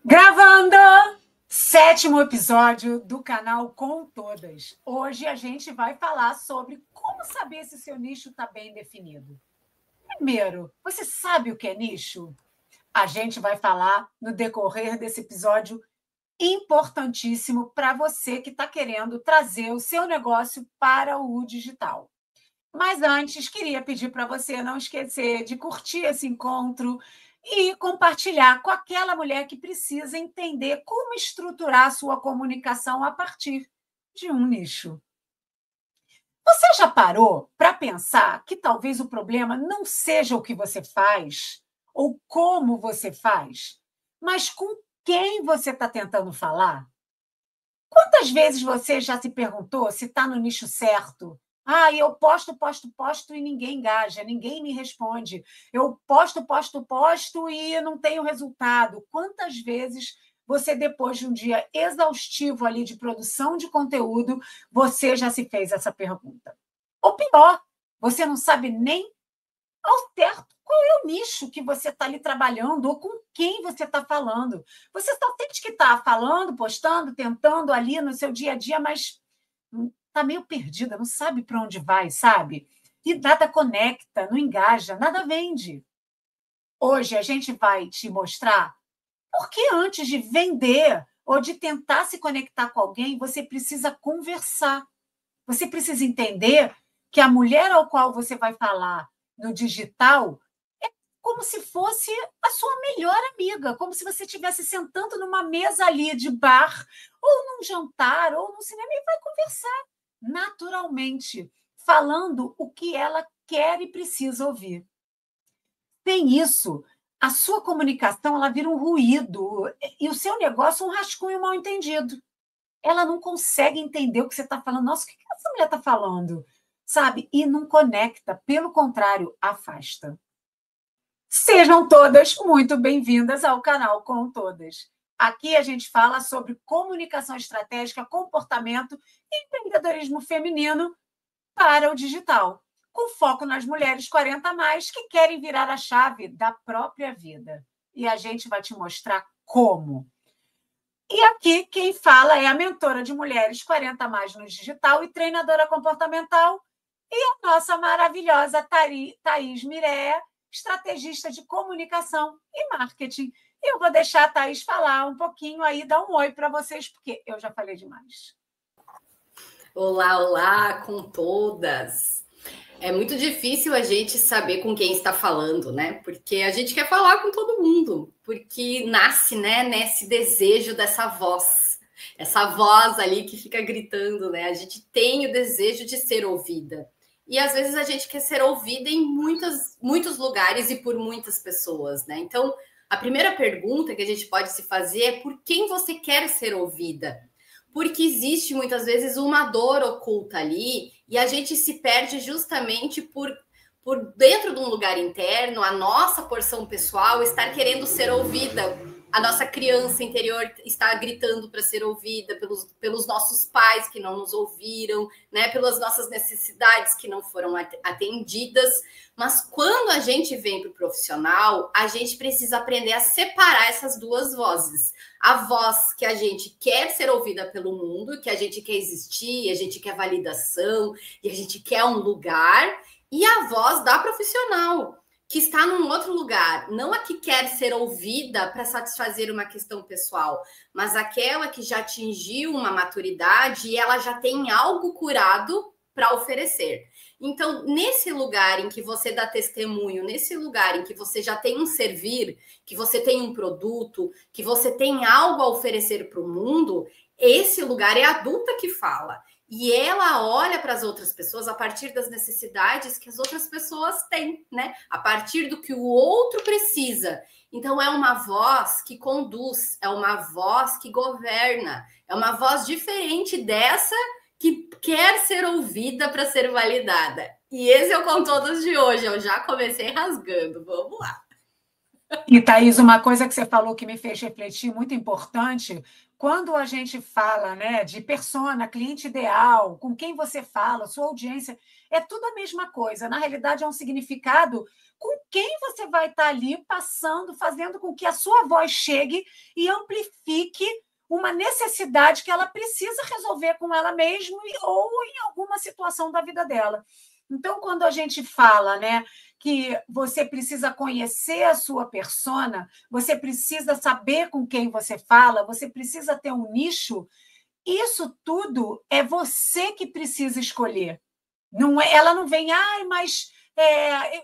Gravando! Sétimo episódio do canal Com Todas. Hoje a gente vai falar sobre como saber se seu nicho está bem definido. Primeiro, você sabe o que é nicho? A gente vai falar no decorrer desse episódio importantíssimo para você que está querendo trazer o seu negócio para o digital. Mas antes, queria pedir para você não esquecer de curtir esse encontro e compartilhar com aquela mulher que precisa entender como estruturar a sua comunicação a partir de um nicho. Você já parou para pensar que talvez o problema não seja o que você faz ou como você faz, mas com quem você está tentando falar? Quantas vezes você já se perguntou se está no nicho certo? Eu posto e ninguém engaja, ninguém me responde. Eu posto e não tenho resultado. Quantas vezes você, depois de um dia exaustivo ali de produção de conteúdo, você já se fez essa pergunta? Ou pior, você não sabe nem ao certo qual é o nicho que você está ali trabalhando ou com quem você está falando. Você só sente que está falando, postando, tentando ali no seu dia a dia, mas está meio perdida, não sabe para onde vai, sabe? E nada conecta, não engaja, nada vende. Hoje a gente vai te mostrar por que antes de vender ou de tentar se conectar com alguém, você precisa conversar. Você precisa entender que a mulher ao qual você vai falar no digital é como se fosse a sua melhor amiga, como se você estivesse sentando numa mesa ali de bar, ou num jantar, ou num cinema, e vai conversar naturalmente, falando o que ela quer e precisa ouvir. Tem isso, a sua comunicação ela vira um ruído, e o seu negócio um rascunho mal entendido. Ela não consegue entender o que você está falando. Nossa, o que essa mulher está falando? Sabe? E não conecta, pelo contrário, afasta. Sejam todas muito bem-vindas ao canal Com Todas. Aqui a gente fala sobre comunicação estratégica, comportamento e empreendedorismo feminino para o digital, com foco nas mulheres 40 a mais que querem virar a chave da própria vida. E a gente vai te mostrar como. E aqui quem fala é a mentora de mulheres 40 a mais no digital e treinadora comportamental e a nossa maravilhosa Thaís Mireia, estrategista de comunicação e marketing. E eu vou deixar a Thaís falar um pouquinho aí, dar um oi para vocês, porque eu já falei demais. Olá, olá, com todas. É muito difícil a gente saber com quem está falando, né? Porque a gente quer falar com todo mundo, porque nasce, né, nesse desejo dessa voz, essa voz ali que fica gritando, né? A gente tem o desejo de ser ouvida. E às vezes a gente quer ser ouvida em muitos lugares e por muitas pessoas, né? Então, a primeira pergunta que a gente pode se fazer é por quem você quer ser ouvida? Porque existe muitas vezes uma dor oculta ali e a gente se perde justamente por dentro de um lugar interno, a nossa porção pessoal estar querendo ser ouvida. A nossa criança interior está gritando para ser ouvida pelos nossos pais que não nos ouviram, né? Pelas nossas necessidades que não foram atendidas. Mas quando a gente vem para o profissional, a gente precisa aprender a separar essas duas vozes. A voz que a gente quer ser ouvida pelo mundo, que a gente quer existir, a gente quer validação, e a gente quer um lugar, e a voz da profissional, que está num outro lugar, não a que quer ser ouvida para satisfazer uma questão pessoal, mas aquela que já atingiu uma maturidade e ela já tem algo curado para oferecer. Então, nesse lugar em que você dá testemunho, nesse lugar em que você já tem um servir, que você tem um produto, que você tem algo a oferecer para o mundo, esse lugar é a adulta que fala. E ela olha para as outras pessoas a partir das necessidades que as outras pessoas têm, né? A partir do que o outro precisa. Então, é uma voz que conduz, é uma voz que governa, é uma voz diferente dessa que quer ser ouvida para ser validada. E esse é o Com Todas de hoje. Eu já comecei rasgando. Vamos lá. E, Thaís, uma coisa que você falou que me fez refletir, muito importante, quando a gente fala, né, de persona, cliente ideal, com quem você fala, sua audiência, é tudo a mesma coisa. Na realidade, é um significado com quem você vai estar ali passando, fazendo com que a sua voz chegue e amplifique uma necessidade que ela precisa resolver com ela mesma ou em alguma situação da vida dela. Então, quando a gente fala, né, que você precisa conhecer a sua persona, você precisa saber com quem você fala, você precisa ter um nicho, isso tudo é você que precisa escolher. Não é, ela não vem, mas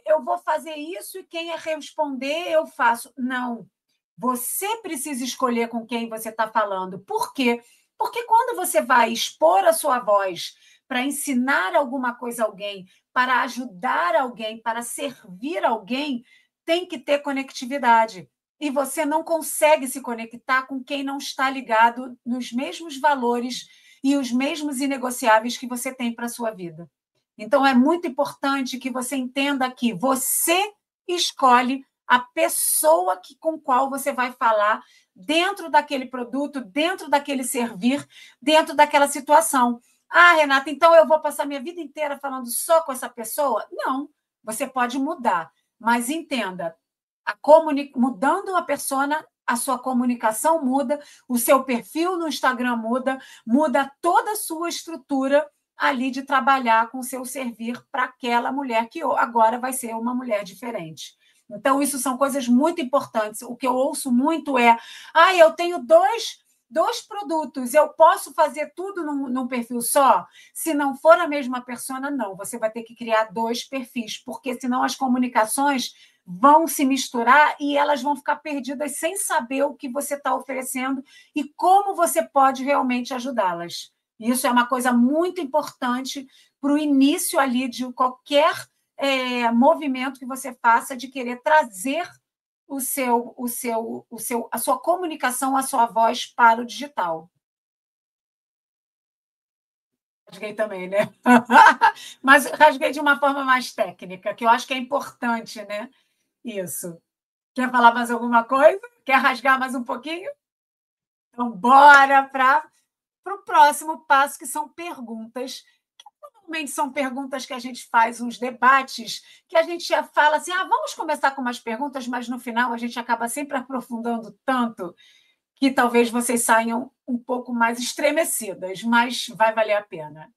eu vou fazer isso e quem responder eu faço. Não. Você precisa escolher com quem você está falando. Por quê? Porque quando você vai expor a sua voz para ensinar alguma coisa a alguém, para ajudar alguém, para servir alguém, tem que ter conectividade. E você não consegue se conectar com quem não está ligado nos mesmos valores e os mesmos inegociáveis que você tem para a sua vida. Então, é muito importante que você entenda que você escolhe a pessoa com qual você vai falar dentro daquele produto, dentro daquele servir, dentro daquela situação. Renata, então eu vou passar minha vida inteira falando só com essa pessoa? Não, você pode mudar, mas entenda, mudando a persona, a sua comunicação muda, o seu perfil no Instagram muda toda a sua estrutura ali de trabalhar com o seu servir para aquela mulher que agora vai ser uma mulher diferente. Então, isso são coisas muito importantes. O que eu ouço muito é: eu tenho dois produtos, eu posso fazer tudo num perfil só? Se não for a mesma persona, não. Você vai ter que criar 2 perfis, porque senão as comunicações vão se misturar e elas vão ficar perdidas sem saber o que você está oferecendo e como você pode realmente ajudá-las. Isso é uma coisa muito importante para o início ali de qualquer movimento que você faça de querer trazer a sua comunicação, a sua voz para o digital. Rasguei também, né? Mas rasguei de uma forma mais técnica, que eu acho que é importante, né? Isso. Quer falar mais alguma coisa? Quer rasgar mais um pouquinho? Então, bora para o próximo passo, que são perguntas. Normalmente são perguntas que a gente faz, uns debates, que a gente já fala assim, vamos começar com umas perguntas, mas no final a gente acaba sempre aprofundando tanto que talvez vocês saiam um pouco mais estremecidas, mas vai valer a pena.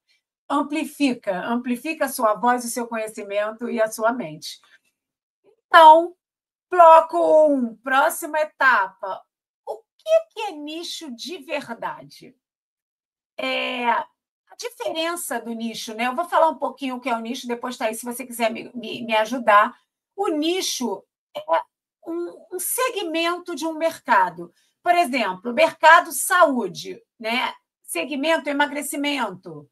Amplifica a sua voz, o seu conhecimento e a sua mente. Então, bloco 1, próxima etapa. O que é nicho de verdade? A diferença do nicho, né? Eu vou falar um pouquinho o que é o nicho, depois, Thaís, se você quiser me ajudar. O nicho é um segmento de um mercado. Por exemplo, mercado saúde, né? Segmento emagrecimento.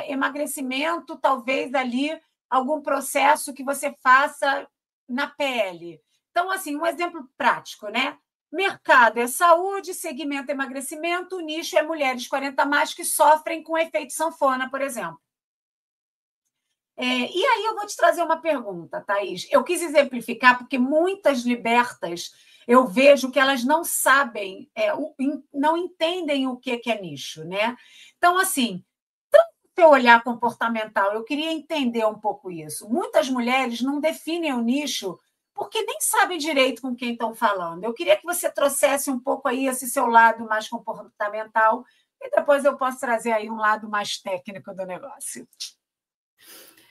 Emagrecimento, talvez ali algum processo que você faça na pele. Então, assim, um exemplo prático, né? Mercado é saúde, segmento é emagrecimento, o nicho é mulheres 40 mais que sofrem com efeito sanfona, por exemplo. E aí eu vou te trazer uma pergunta, Thaís. Eu quis exemplificar porque muitas libertas eu vejo que elas não sabem, não entendem o que é nicho, né? Então, assim, seu olhar comportamental, eu queria entender um pouco isso. Muitas mulheres não definem o nicho porque nem sabem direito com quem estão falando. Eu queria que você trouxesse um pouco aí esse seu lado mais comportamental e depois eu posso trazer aí um lado mais técnico do negócio.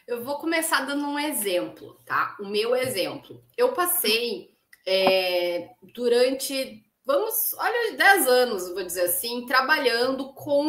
Eu vou começar dando um exemplo, tá? O meu exemplo. Eu passei durante, olha, 10 anos, vou dizer assim, trabalhando com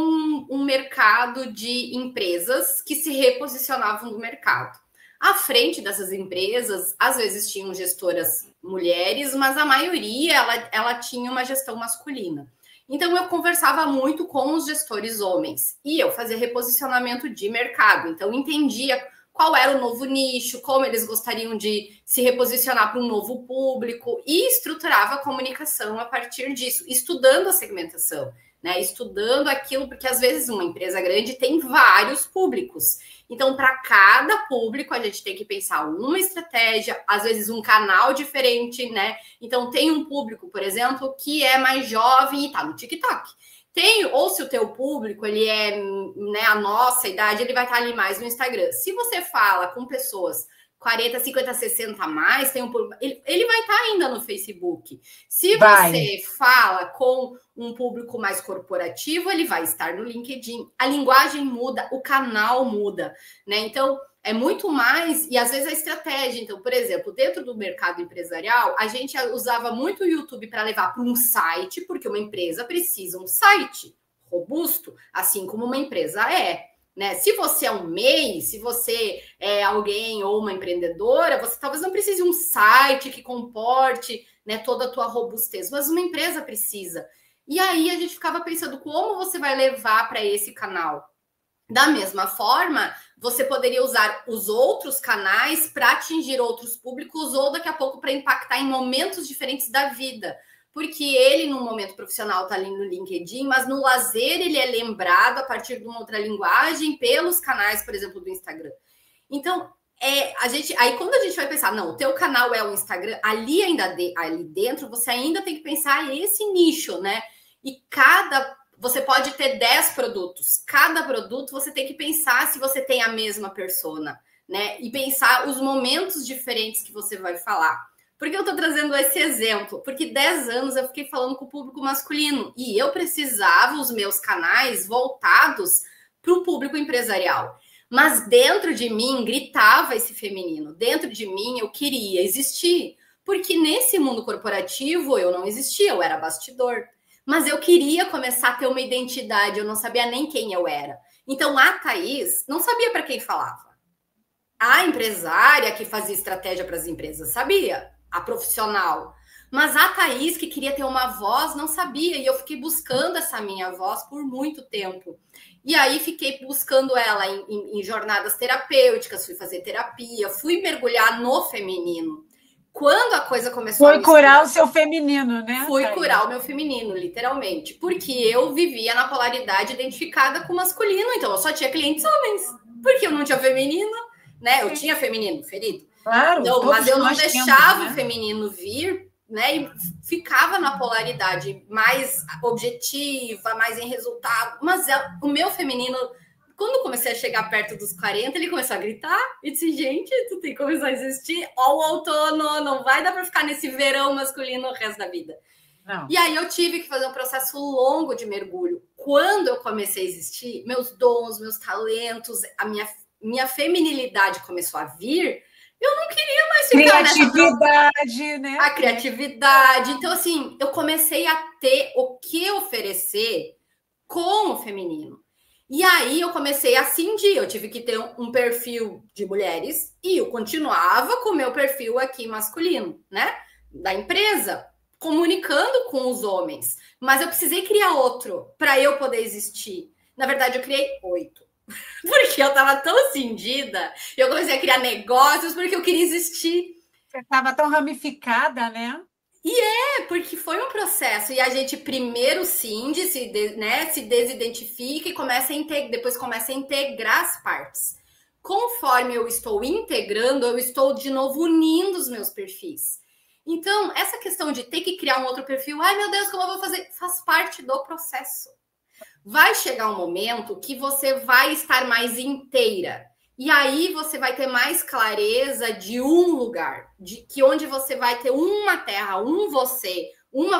um mercado de empresas que se reposicionavam no mercado. À frente dessas empresas, às vezes tinham gestoras mulheres, mas a maioria ela tinha uma gestão masculina. Então, eu conversava muito com os gestores homens e eu fazia reposicionamento de mercado. Então, entendia qual era o novo nicho, como eles gostariam de se reposicionar para um novo público e estruturava a comunicação a partir disso, estudando a segmentação, né? Estudando aquilo, porque às vezes uma empresa grande tem vários públicos. Então, para cada público, a gente tem que pensar uma estratégia, às vezes um canal diferente, né? Então, tem um público, por exemplo, que é mais jovem e está no TikTok. ou se o teu público ele é, né, a nossa idade, ele vai estar ali mais no Instagram. Se você fala com pessoas 40, 50, 60 a mais, ele vai estar ainda no Facebook. Se você fala com um público mais corporativo, ele vai estar no LinkedIn. A linguagem muda, o canal muda, né? Então, é muito mais, e às vezes a estratégia. Então, por exemplo, dentro do mercado empresarial, a gente usava muito o YouTube para levar para um site, porque uma empresa precisa um site robusto, assim como uma empresa é. Né? Se você é um MEI, se você é alguém ou uma empreendedora, você talvez não precise de um site que comporte, né, toda a tua robustez, mas uma empresa precisa. E aí a gente ficava pensando como você vai levar para esse canal. Da mesma forma, você poderia usar os outros canais para atingir outros públicos ou daqui a pouco para impactar em momentos diferentes da vida. Porque ele, no momento profissional, está ali no LinkedIn, mas no lazer ele é lembrado a partir de uma outra linguagem pelos canais, por exemplo, do Instagram. Então, aí quando a gente vai pensar, não, o teu canal é o Instagram, ali dentro, você ainda tem que pensar esse nicho, né? E você pode ter 10 produtos. Cada produto você tem que pensar se você tem a mesma persona, né? E pensar os momentos diferentes que você vai falar. Por que eu estou trazendo esse exemplo? Porque 10 anos eu fiquei falando com o público masculino e eu precisava os meus canais voltados para o público empresarial. Mas dentro de mim gritava esse feminino. Dentro de mim eu queria existir. Porque nesse mundo corporativo eu não existia, eu era bastidor. Mas eu queria começar a ter uma identidade, eu não sabia nem quem eu era. Então a Thaís não sabia para quem falava. A empresária que fazia estratégia para as empresas sabia, a profissional. Mas a Thaís, que queria ter uma voz, não sabia. E eu fiquei buscando essa minha voz por muito tempo. E aí fiquei buscando ela em jornadas terapêuticas, fui fazer terapia, fui mergulhar no feminino. Quando a coisa começou Foi curar o seu feminino, né? Fui curar o meu feminino, literalmente. Porque eu vivia na polaridade identificada com o masculino. Então, eu só tinha clientes homens. Porque eu não tinha feminino, né? Eu tinha feminino ferido. Claro, não, mas eu não deixava temos, né? o feminino vir, né? E ficava na polaridade mais objetiva, mais em resultado. Mas o meu feminino, quando comecei a chegar perto dos 40, ele começou a gritar e disse: gente, tu tem que começar a existir. Ó, o outono, não vai dar para ficar nesse verão masculino o resto da vida. Não. E aí eu tive que fazer um processo longo de mergulho. Quando eu comecei a existir, meus dons, meus talentos, a minha feminilidade começou a vir, eu não queria mais ficar criatividade, né? A criatividade. Então, assim, eu comecei a ter o que oferecer com o feminino. E aí eu comecei a cindir, eu tive que ter um perfil de mulheres e eu continuava com o meu perfil aqui masculino, né? Da empresa, comunicando com os homens. Mas eu precisei criar outro para eu poder existir. Na verdade, eu criei 8. Porque eu estava tão cindida, eu comecei a criar negócios porque eu queria existir. Você estava tão ramificada, né? E porque foi um processo. E a gente primeiro cinde, se desidentifica e depois começa a integrar as partes. Conforme eu estou integrando, eu estou de novo unindo os meus perfis. Então, essa questão de ter que criar um outro perfil, ai meu Deus, como eu vou fazer? Faz parte do processo. Vai chegar um momento que você vai estar mais inteira. E aí você vai ter mais clareza de um lugar, de que onde você vai ter uma terra, uma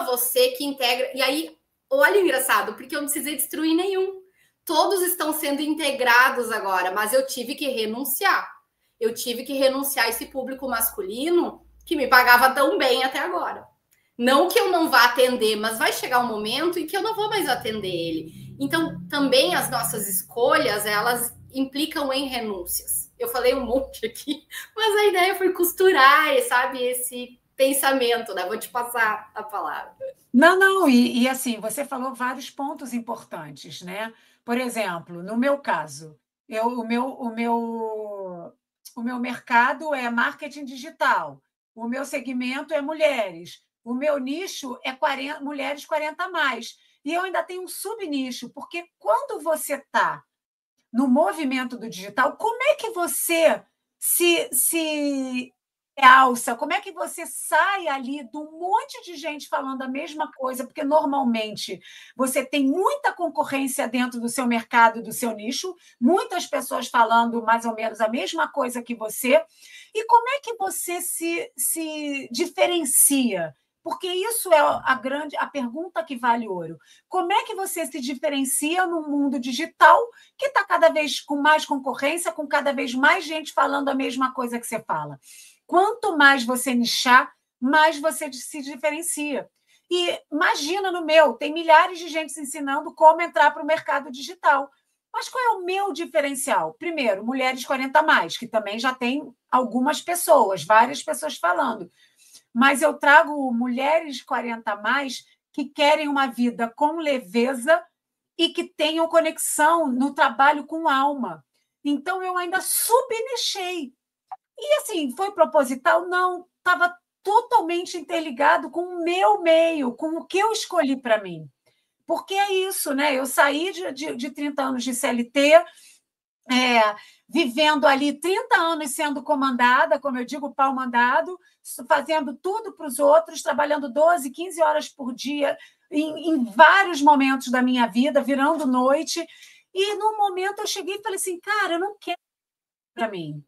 você que integra. E aí, olha engraçado, porque eu não precisei destruir nenhum. Todos estão sendo integrados agora, mas eu tive que renunciar. Eu tive que renunciar a esse público masculino que me pagava tão bem até agora. Não que eu não vá atender, mas vai chegar um momento em que eu não vou mais atender ele. Então, também as nossas escolhas, elas implicam em renúncias. Eu falei um monte aqui, mas a ideia foi costurar, sabe, esse pensamento, né? Vou te passar a palavra. Não, e assim, você falou vários pontos importantes, né? Por exemplo, no meu caso, o meu mercado é marketing digital, o meu segmento é mulheres, o meu nicho é mulheres 40 a mais. E eu ainda tenho um subnicho, porque quando você está no movimento do digital, como é que você se realça? Como é que você sai ali de um monte de gente falando a mesma coisa? Porque normalmente você tem muita concorrência dentro do seu mercado, do seu nicho, muitas pessoas falando mais ou menos a mesma coisa que você. E como é que você se diferencia? Porque isso é a pergunta que vale ouro. Como é que você se diferencia no mundo digital, que está cada vez com mais concorrência, com cada vez mais gente falando a mesma coisa que você fala? Quanto mais você nichar, mais você se diferencia. E imagina no meu, tem milhares de gente ensinando como entrar para o mercado digital. Mas qual é o meu diferencial? Primeiro, mulheres 40 mais, que também já tem algumas pessoas, várias pessoas falando. Mas eu trago mulheres 40 a mais que querem uma vida com leveza e que tenham conexão no trabalho com alma. Então, eu ainda subnichei. E, assim, foi proposital? Não, estava totalmente interligado com o meu meio, com o que eu escolhi para mim. Porque é isso, né? Eu saí de 30 anos de CLT, vivendo ali 30 anos sendo comandada, como eu digo, pau mandado, fazendo tudo para os outros, trabalhando 12, 15 horas por dia, em vários momentos da minha vida, virando noite. E, num momento, eu cheguei e falei assim, cara, eu não quero para mim.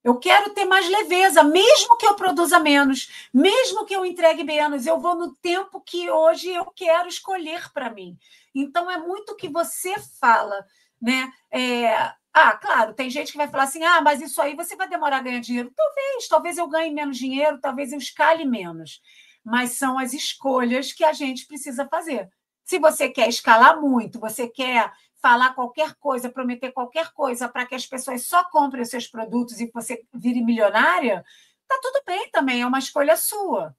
Eu quero ter mais leveza, mesmo que eu produza menos, mesmo que eu entregue menos, eu vou no tempo que hoje eu quero escolher para mim. Então, é muito o que você fala, né? Claro, tem gente que vai falar assim, mas isso aí você vai demorar a ganhar dinheiro. Talvez eu ganhe menos dinheiro, talvez eu escale menos. Mas são as escolhas que a gente precisa fazer. Se você quer escalar muito, você quer falar qualquer coisa, prometer qualquer coisa para que as pessoas só comprem os seus produtos e você vire milionária, tá tudo bem também, é uma escolha sua.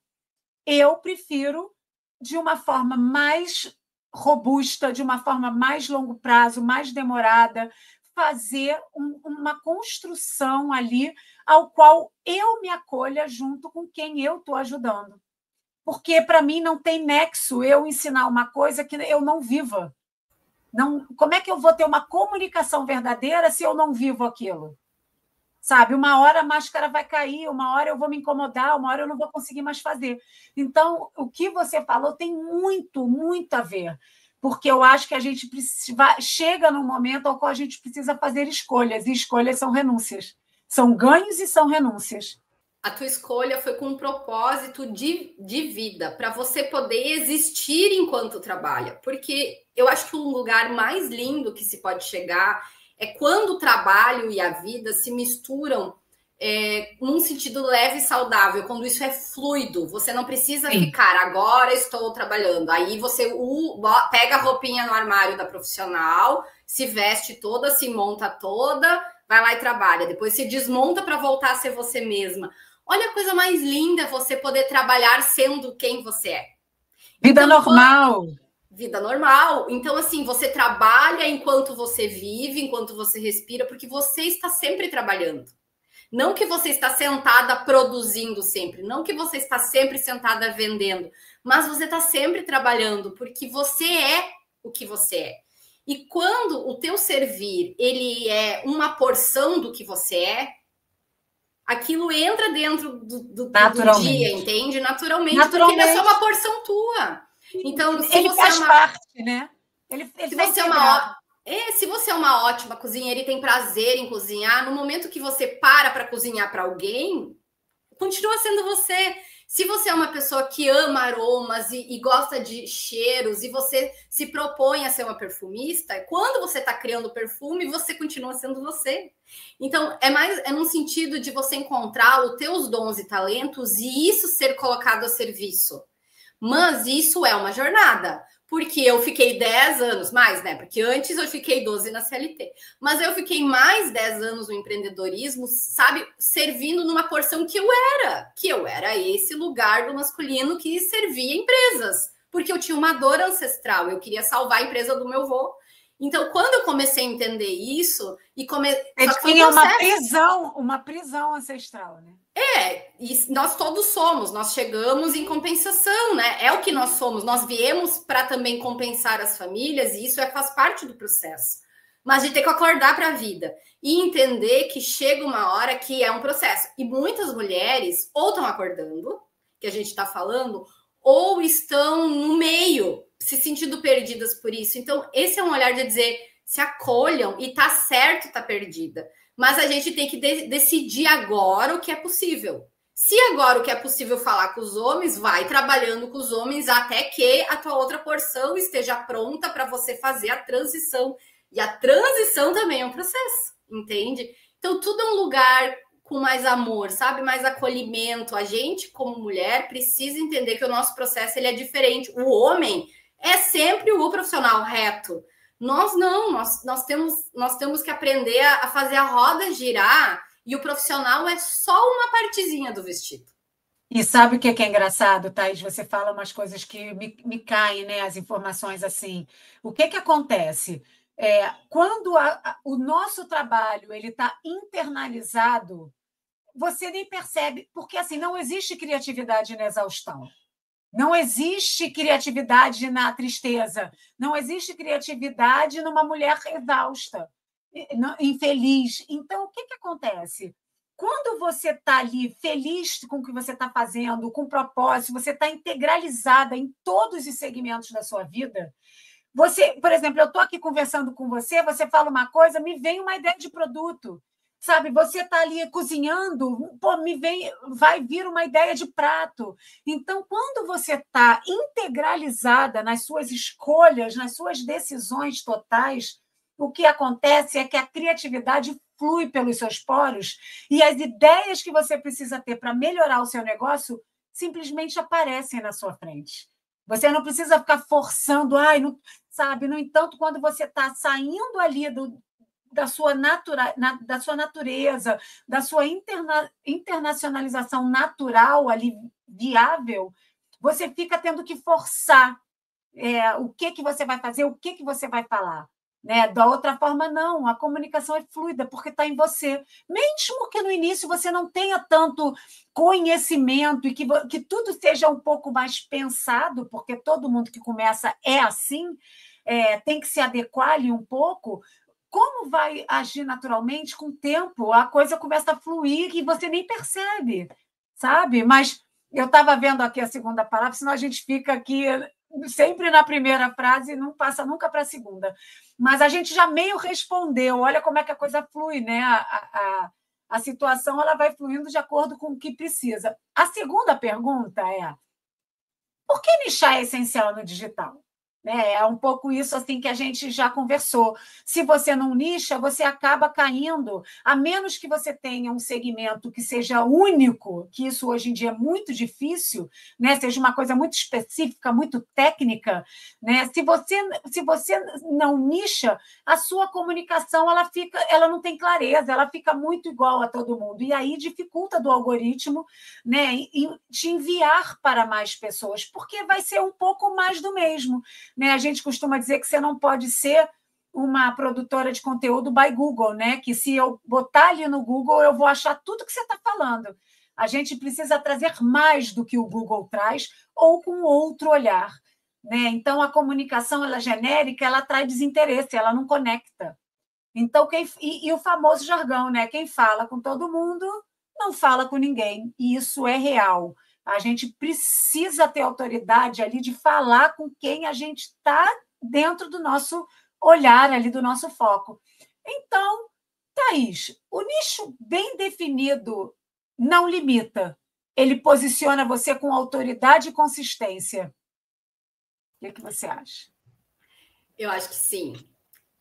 Eu prefiro de uma forma mais robusta, de uma forma mais longo prazo, mais demorada, fazer uma construção ali ao qual eu me acolha junto com quem eu estou ajudando. Porque, para mim, não tem nexo eu ensinar uma coisa que eu não viva. Não, como é que eu vou ter uma comunicação verdadeira se eu não vivo aquilo? Sabe? Uma hora a máscara vai cair, uma hora eu vou me incomodar, uma hora eu não vou conseguir mais fazer. Então, o que você falou tem muito, muito a ver, porque eu acho que a gente chega num momento ao qual a gente precisa fazer escolhas, e escolhas são renúncias. São ganhos e são renúncias. A tua escolha foi com um propósito de vida, para você poder existir enquanto trabalha. Porque eu acho que um lugar mais lindo que se pode chegar é quando o trabalho e a vida se misturam num sentido leve e saudável, quando isso é fluido. Você não precisa ficar, agora estou trabalhando. Aí você pega a roupinha no armário da profissional, se veste toda, se monta toda, vai lá e trabalha. Depois se desmonta para voltar a ser você mesma. Olha a coisa mais linda, você poder trabalhar sendo quem você é. Vida normal. Vida normal. Então, assim, você trabalha enquanto você vive, enquanto você respira, porque você está sempre trabalhando. Não que você está sentada produzindo sempre, não que você está sempre sentada vendendo, mas você está sempre trabalhando, porque você é o que você é. E quando o teu servir, ele é uma porção do que você é, aquilo entra dentro do dia, entende? Naturalmente, porque ele é só uma porção tua. Então, se ele você faz parte, né? Se você é uma ótima cozinheira e tem prazer em cozinhar, no momento que você para cozinhar para alguém, continua sendo você. Se você é uma pessoa que ama aromas e gosta de cheiros e você se propõe a ser uma perfumista, quando você está criando perfume, você continua sendo você. Então, é num sentido de você encontrar os teus dons e talentos e isso ser colocado a serviço. Mas isso é uma jornada, porque eu fiquei 10 anos, mais, né? Porque antes eu fiquei 12 na CLT. Mas eu fiquei mais 10 anos no empreendedorismo, sabe? Servindo numa porção que eu era esse lugar do masculino que servia empresas. Porque eu tinha uma dor ancestral, eu queria salvar a empresa do meu avô. Então, quando eu comecei a entender isso... Ele tinha uma prisão ancestral, né? E nós todos somos, nós chegamos em compensação, né? É o que nós somos. Nós viemos para também compensar as famílias, e isso faz parte do processo. mas de ter que acordar para a vida e entender que chega uma hora que é um processo. E muitas mulheres ou estão acordando, que a gente está falando, ou estão no meio, se sentindo perdidas por isso. Então, esse é um olhar de dizer, se acolham e tá certo, tá perdida. Mas a gente tem que decidir agora o que é possível. Se agora o que é possível falar com os homens, vai trabalhando com os homens até que a tua outra porção esteja pronta para você fazer a transição. E a transição também é um processo, entende? Então, tudo é um lugar com mais amor, sabe? Mais acolhimento. A gente, como mulher, precisa entender que o nosso processo ele é diferente. O homem é sempre o profissional reto. Nós não, nós temos que aprender a fazer a roda girar e o profissional é só uma partezinha do vestido. E sabe o que é engraçado, Thaís? Você fala umas coisas que me caem, né? As informações assim. O que acontece? Quando o nosso trabalho ele está internalizado, você nem percebe, porque assim não existe criatividade na exaustão. Não existe criatividade na tristeza, não existe criatividade numa mulher exausta, infeliz. Então, o que acontece? Quando você está ali feliz com o que você está fazendo, com propósito, você está integralizada em todos os segmentos da sua vida. Você, por exemplo, eu estou aqui conversando com você, você fala uma coisa, me vem uma ideia de produto. Sabe, você está ali cozinhando, pô, vai vir uma ideia de prato. Então, quando você está integralizada nas suas escolhas, nas suas decisões totais, o que acontece é que a criatividade flui pelos seus poros e as ideias que você precisa ter para melhorar o seu negócio simplesmente aparecem na sua frente. Você não precisa ficar forçando, sabe? No entanto, quando você está saindo ali da sua natureza, da sua internacionalização natural ali viável, você fica tendo que forçar o que você vai fazer, o que você vai falar. Né? Da outra forma, não, a comunicação é fluida, porque está em você. Mesmo que no início você não tenha tanto conhecimento e que tudo seja um pouco mais pensado, porque todo mundo que começa é assim, tem que se adequar ali um pouco. Como vai agir naturalmente com o tempo? A coisa começa a fluir e você nem percebe, sabe? Mas eu estava vendo aqui a segunda palavra, senão a gente fica aqui sempre na primeira frase e não passa nunca para a segunda. Mas a gente já meio respondeu. Olha como é que a coisa flui, né? A situação ela vai fluindo de acordo com o que precisa. A segunda pergunta é: por que nichar é essencial no digital? É um pouco isso assim que a gente já conversou. Se você não nicha, você acaba caindo, a menos que você tenha um segmento que seja único, que isso hoje em dia é muito difícil, né? Seja uma coisa muito específica, muito técnica. Né? Se você não nicha, a sua comunicação ela não tem clareza, ela fica muito igual a todo mundo. E aí dificulta do algoritmo, né, te enviar para mais pessoas, porque vai ser um pouco mais do mesmo. Né? A gente costuma dizer que você não pode ser uma produtora de conteúdo by Google, né? Que se eu botar ali no Google, eu vou achar tudo que você está falando. A gente precisa trazer mais do que o Google traz ou com outro olhar. Né? Então, a comunicação ela é genérica, ela atrai desinteresse, ela não conecta. Então, e o famoso jargão, né? Quem fala com todo mundo não fala com ninguém, e isso é real. A gente precisa ter autoridade ali de falar com quem a gente está dentro do nosso olhar, ali do nosso foco. Então, Thaís, o nicho bem definido não limita. Ele posiciona você com autoridade e consistência. O que você acha? Eu acho que sim.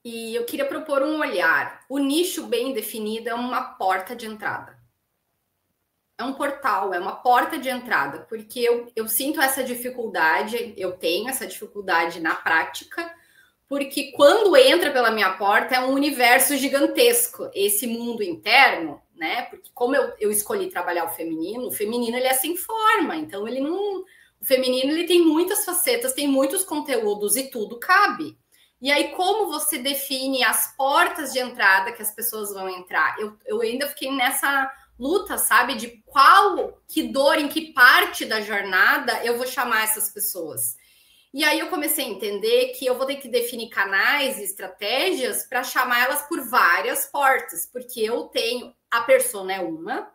E eu queria propor um olhar. O nicho bem definido é uma porta de entrada. É um portal, é uma porta de entrada, porque eu sinto essa dificuldade, eu tenho essa dificuldade na prática, porque quando entra pela minha porta é um universo gigantesco, esse mundo interno, né? Porque como eu escolhi trabalhar o feminino ele é sem forma, então ele não... O feminino ele tem muitas facetas, tem muitos conteúdos e tudo cabe. E aí, como você define as portas de entrada que as pessoas vão entrar? Eu ainda fiquei nessa luta, sabe? De que dor, em que parte da jornada eu vou chamar essas pessoas. E aí eu comecei a entender que eu vou ter que definir canais e estratégias para chamar elas por várias portas, porque eu tenho a persona é uma,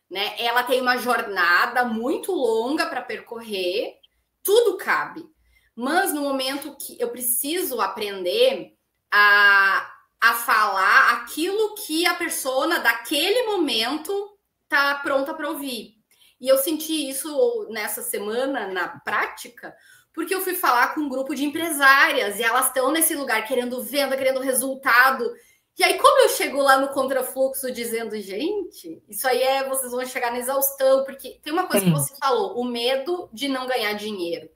né? Ela tem uma jornada muito longa para percorrer, tudo cabe. Mas no momento que eu preciso aprender a falar aquilo que a persona daquele momento tá pronta para ouvir. E eu senti isso nessa semana na prática, porque eu fui falar com um grupo de empresárias e elas estão nesse lugar querendo venda, querendo resultado. E aí, como eu chego lá no contrafluxo dizendo, gente, isso aí vocês vão chegar na exaustão, porque tem uma coisa que você falou, o medo de não ganhar dinheiro.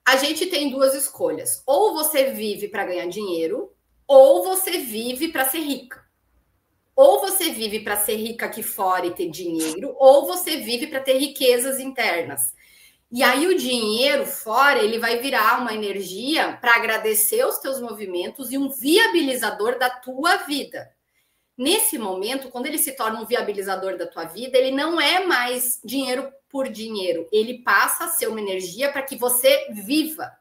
A gente tem duas escolhas. Ou você vive para ganhar dinheiro, ou você vive para ser rica. Ou você vive para ser rica aqui fora e ter dinheiro, ou você vive para ter riquezas internas. E aí o dinheiro fora, ele vai virar uma energia para agradecer os teus movimentos e um viabilizador da tua vida. Nesse momento, quando ele se torna um viabilizador da tua vida, ele não é mais dinheiro por dinheiro, ele passa a ser uma energia para que você viva.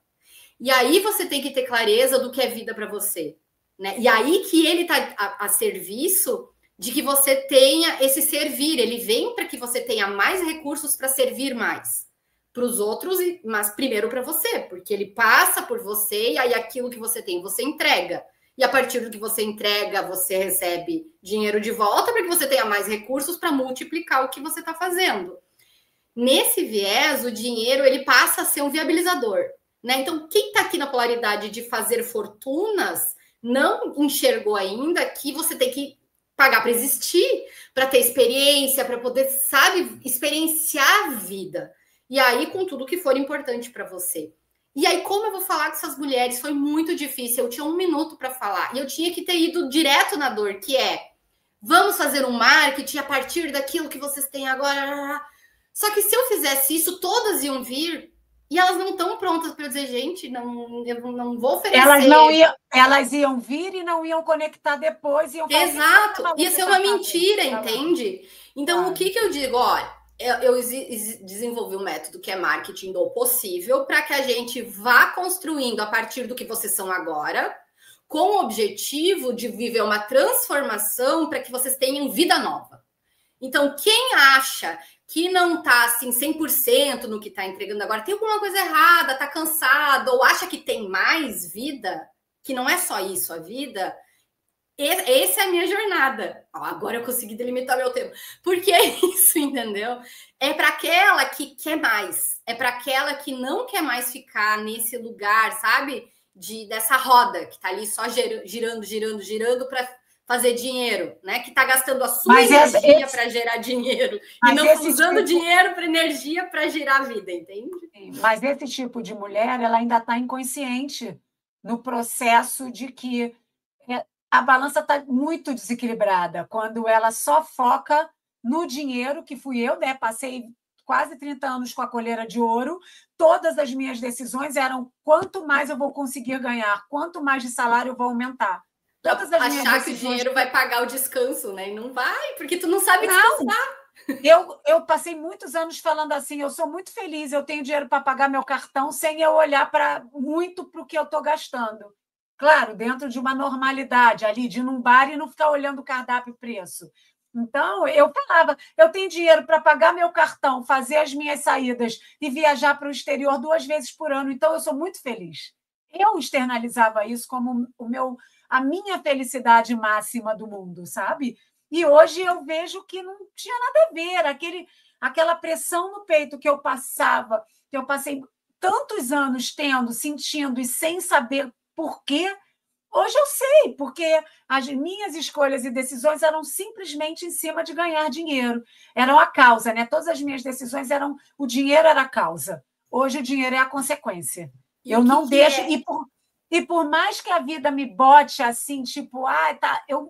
E aí você tem que ter clareza do que é vida para você, né? E aí que ele está a serviço de que você tenha esse servir, ele vem para que você tenha mais recursos para servir mais para os outros, mas primeiro para você, porque ele passa por você e aí aquilo que você tem, você entrega. E a partir do que você entrega, você recebe dinheiro de volta para que você tenha mais recursos para multiplicar o que você está fazendo. Nesse viés, o dinheiro ele passa a ser um viabilizador, né? Então, quem está aqui na polaridade de fazer fortunas não enxergou ainda que você tem que pagar para existir, para ter experiência, para poder, sabe, experienciar a vida. E aí, com tudo que for importante para você. E aí, como eu vou falar com essas mulheres? Foi muito difícil. Eu tinha 1 minuto para falar. E eu tinha que ter ido direto na dor, que é, vamos fazer um marketing a partir daquilo que vocês têm agora. Só que se eu fizesse isso, todas iam vir. E elas não estão prontas para dizer, gente, eu não vou oferecer. Elas iam vir e não iam conectar depois. Exato. Ia ser uma mentira, entende? Então, o que eu digo? Olha, eu desenvolvi um método que é marketing do possível para que a gente vá construindo a partir do que vocês são agora, com o objetivo de viver uma transformação para que vocês tenham vida nova. Então, quem acha que não está assim 100% no que está entregando agora, tem alguma coisa errada, está cansado, ou acha que tem mais vida, que não é só isso a vida, essa é a minha jornada. Agora eu consegui delimitar meu tempo. Porque é isso, entendeu? É para aquela que quer mais. É para aquela que não quer mais ficar nesse lugar, sabe? Dessa roda que tá ali só girando para fazer dinheiro, né? Que tá gastando a sua energia para gerar dinheiro e não usando dinheiro para energia para gerar a vida, entende? Mas esse tipo de mulher, ela ainda está inconsciente no processo de que a balança está muito desequilibrada quando ela só foca no dinheiro, que fui eu, né? Passei quase 30 anos com a coleira de ouro, todas as minhas decisões eram quanto mais eu vou conseguir ganhar, quanto mais de salário eu vou aumentar. Todas as minhas decisões... que o dinheiro vai pagar o descanso, né? E não vai, porque tu não sabe descansar. Eu passei muitos anos falando assim, eu sou muito feliz, eu tenho dinheiro para pagar meu cartão sem eu olhar muito para o que eu estou gastando. Claro, dentro de uma normalidade ali, de ir num bar e não ficar olhando o cardápio e preço. Então, eu falava, eu tenho dinheiro para pagar meu cartão, fazer as minhas saídas e viajar para o exterior 2 vezes por ano, então eu sou muito feliz. Eu externalizava isso como a minha felicidade máxima do mundo, sabe? E hoje eu vejo que não tinha nada a ver, aquela pressão no peito que eu passava, que eu passei tantos anos sentindo e sem saber por quê. Hoje eu sei, porque as minhas escolhas e decisões eram simplesmente em cima de ganhar dinheiro. Eram a causa, né? Todas as minhas decisões o dinheiro era a causa. Hoje o dinheiro é a consequência. Eu não deixo... E por mais que a vida me bote assim, tipo,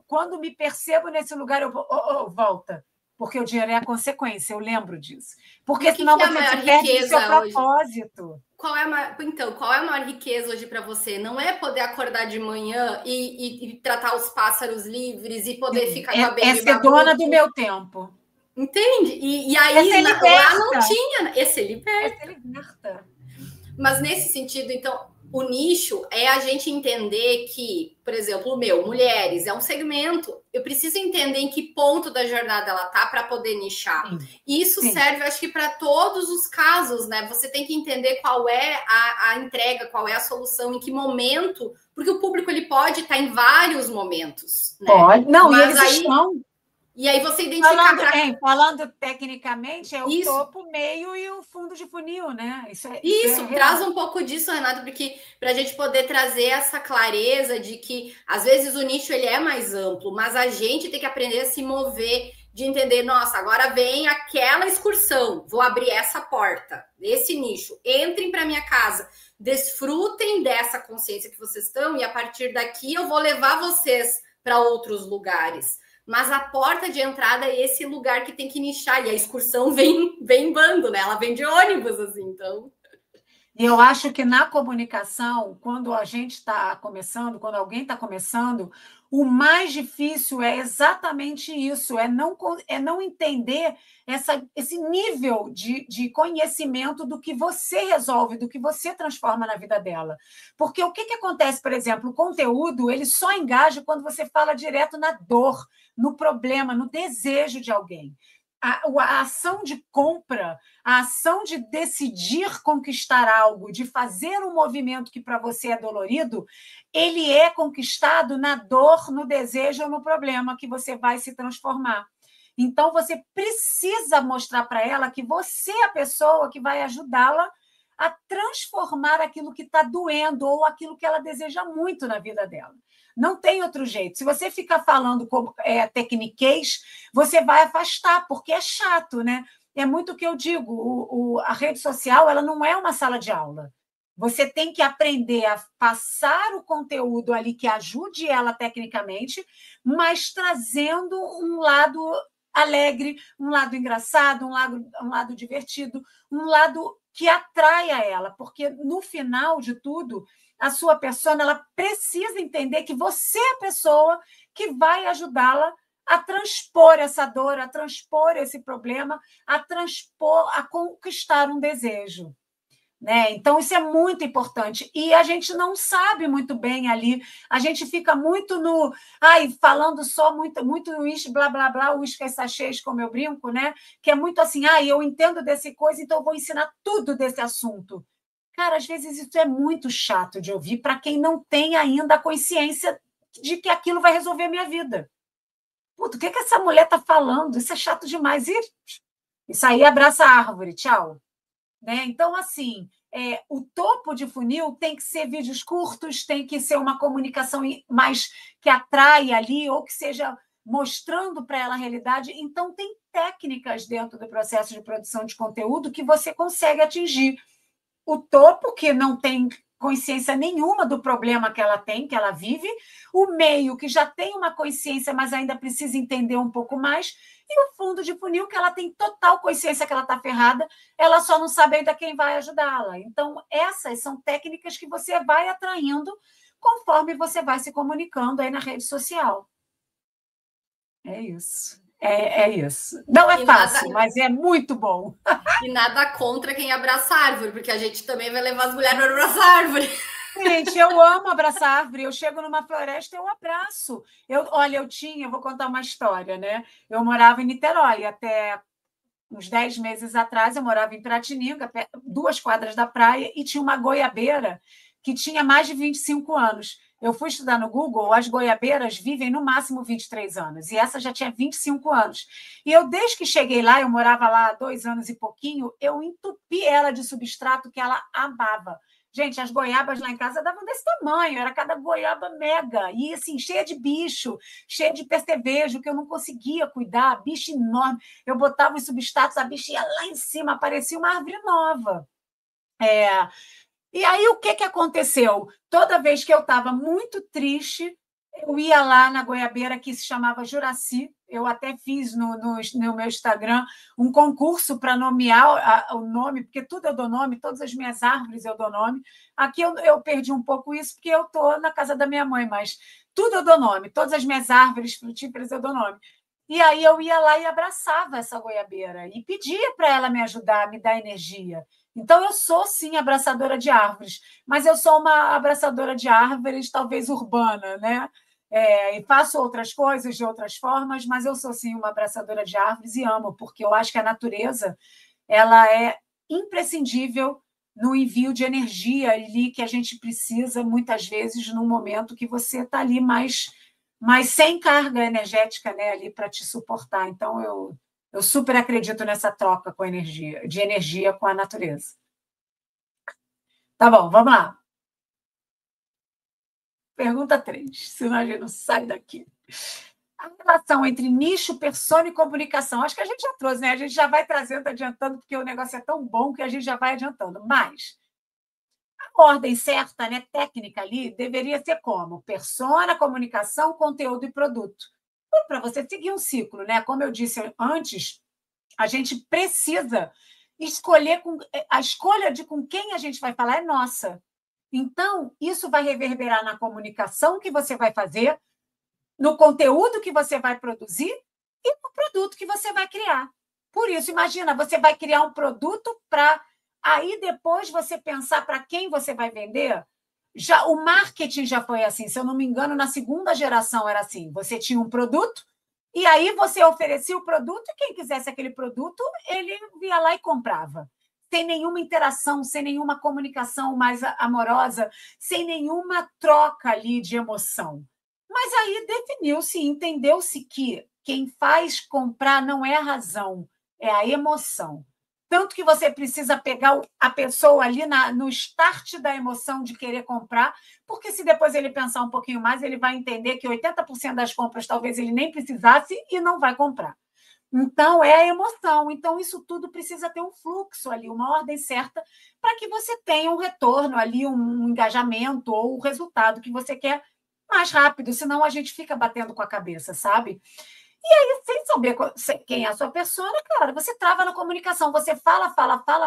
quando me percebo nesse lugar, eu vou, volta. Porque o dinheiro é a consequência, eu lembro disso. Porque senão você se perde do seu propósito. Qual é a maior riqueza hoje para você? Não é poder acordar de manhã e tratar os pássaros livres e poder ficar com a baby baby. É ser dona do meu tempo. Entende? E aí lá não tinha. Esse liberta. Mas nesse sentido, então, o nicho é a gente entender que, por exemplo, o meu, mulheres, é um segmento. Eu preciso entender em que ponto da jornada ela tá para poder nichar. Sim. E isso Sim. serve, acho que, para todos os casos, né? Você tem que entender qual é a entrega, qual é a solução, em que momento, porque o público ele pode estar em vários momentos, né? Pode. Não, mas e eles aí, estão. E aí você identificar Falando tecnicamente, é o isso. topo, meio e o fundo de funil, né? Isso traz um pouco disso, Renato, porque para a gente poder trazer essa clareza de que às vezes o nicho ele é mais amplo, mas a gente tem que aprender a se mover, de entender, nossa, agora vem aquela excursão, vou abrir essa porta, esse nicho, entrem para minha casa, desfrutem dessa consciência que vocês estão e a partir daqui eu vou levar vocês para outros lugares. Mas a porta de entrada é esse lugar que tem que nichar. E a excursão vem em bando, né? Ela vem de ônibus, assim, então... E eu acho que na comunicação, quando a gente está começando, quando alguém está começando, o mais difícil é exatamente isso, é não entender esse nível de conhecimento do que você resolve, do que você transforma na vida dela. Porque o que acontece, por exemplo, o conteúdo, ele só engaja quando você fala direto na dor, no problema, no desejo de alguém. A ação de compra, a ação de decidir conquistar algo, de fazer um movimento que para você é dolorido, ele é conquistado na dor, no desejo ou no problema que você vai se transformar. Então, você precisa mostrar para ela que você é a pessoa que vai ajudá-la a transformar aquilo que está doendo ou aquilo que ela deseja muito na vida dela. Não tem outro jeito. Se você ficar falando como tecniquez, você vai afastar, porque é chato, né? É muito o que eu digo. A rede social ela não é uma sala de aula. Você tem que aprender a passar o conteúdo ali que ajude ela tecnicamente, mas trazendo um lado alegre, um lado engraçado, um lado divertido, um lado que atraia ela, porque no final de tudo, a sua persona ela precisa entender que você é a pessoa que vai ajudá-la a transpor essa dor, a transpor esse problema, a conquistar um desejo. Né? Então, isso é muito importante. E a gente não sabe muito bem ali, a gente fica muito no... falando só muito uísque, blá, blá, blá, uísque é sachês, como eu brinco, né? Que é muito assim, eu entendo desse coisa, então eu vou ensinar tudo desse assunto. Cara, às vezes isso é muito chato de ouvir para quem não tem ainda a consciência de que aquilo vai resolver a minha vida. Puta, o que essa mulher está falando? Isso é chato demais. Isso aí abraça a árvore, tchau. Né? Então, assim, o topo de funil tem que ser vídeos curtos, tem que ser uma comunicação mais que atraia ali, ou que seja mostrando para ela a realidade. Então, tem técnicas dentro do processo de produção de conteúdo que você consegue atingir. O topo, que não tem consciência nenhuma do problema que ela tem, que ela vive, o meio, que já tem uma consciência, mas ainda precisa entender um pouco mais, e o fundo de funil, que ela tem total consciência que ela está ferrada, ela só não sabe ainda quem vai ajudá-la. Então, essas são técnicas que você vai atraindo conforme você vai se comunicando aí na rede social. É isso. É isso. Não é fácil, mas é muito bom. E nada contra quem abraça a árvore, porque a gente também vai levar as mulheres para abraçar a árvore. Gente, eu amo abraçar árvore. Eu chego numa floresta, eu abraço. Eu vou contar uma história, né? Eu morava em Niterói até uns 10 meses atrás, eu morava em Piratininga, 2 quadras da praia, e tinha uma goiabeira que tinha mais de 25 anos. Eu fui estudar no Google, as goiabeiras vivem no máximo 23 anos, e essa já tinha 25 anos. E eu, desde que cheguei lá, eu morava lá há 2 anos e pouquinho, eu entupi ela de substrato que ela amava. Gente, as goiabas lá em casa davam desse tamanho, era cada goiaba mega, e assim, cheia de bicho, cheia de percevejo, que eu não conseguia cuidar, bicho enorme. Eu botava os substratos, a bicha ia lá em cima, parecia uma árvore nova. E aí, o que aconteceu? Toda vez que eu estava muito triste, eu ia lá na goiabeira que se chamava Juraci. Eu até fiz no meu Instagram um concurso para nomear o nome, porque tudo eu dou nome, todas as minhas árvores eu dou nome. Aqui eu perdi um pouco isso, porque eu estou na casa da minha mãe, mas tudo eu dou nome, todas as minhas árvores frutíferas eu dou nome. E aí eu ia lá e abraçava essa goiabeira e pedia para ela me ajudar, me dar energia. Então, eu sou, sim, abraçadora de árvores, mas eu sou uma abraçadora de árvores, talvez urbana, né? E faço outras coisas de outras formas, mas eu sou, sim, uma abraçadora de árvores e amo, porque eu acho que a natureza ela é imprescindível no envio de energia ali que a gente precisa, muitas vezes, num momento que você está ali mais sem carga energética, né, ali para te suportar. Então, eu super acredito nessa troca de energia com a natureza. Tá bom, vamos lá. Pergunta 3, senão a gente não sai daqui. A relação entre nicho, persona e comunicação. Acho que a gente já trouxe, né? A gente já vai trazendo, adiantando, porque o negócio é tão bom que a gente já vai adiantando. Mas a ordem certa, né, técnica ali, deveria ser como? Persona, comunicação, conteúdo e produto. Para você seguir um ciclo, né? Como eu disse antes, a gente precisa escolher, a escolha de com quem a gente vai falar é nossa. Então, isso vai reverberar na comunicação que você vai fazer, no conteúdo que você vai produzir e no produto que você vai criar. Por isso, imagina, você vai criar um produto para aí depois você pensar para quem você vai vender. O marketing já foi assim, se eu não me engano, na segunda geração era assim. Você tinha um produto e aí você oferecia o produto e quem quisesse aquele produto, ele ia lá e comprava. Sem nenhuma interação, sem nenhuma comunicação mais amorosa, sem nenhuma troca ali de emoção. Mas aí definiu-se, entendeu-se que quem faz comprar não é a razão, é a emoção. Tanto que você precisa pegar a pessoa ali no start da emoção de querer comprar, porque se depois ele pensar um pouquinho mais, ele vai entender que 80% das compras talvez ele nem precisasse e não vai comprar. Então, é a emoção. Então, isso tudo precisa ter um fluxo ali, uma ordem certa, para que você tenha um retorno ali, um engajamento ou o resultado que você quer mais rápido, senão a gente fica batendo com a cabeça, sabe? E aí, sem saber quem é a sua persona, cara, você trava na comunicação, você fala,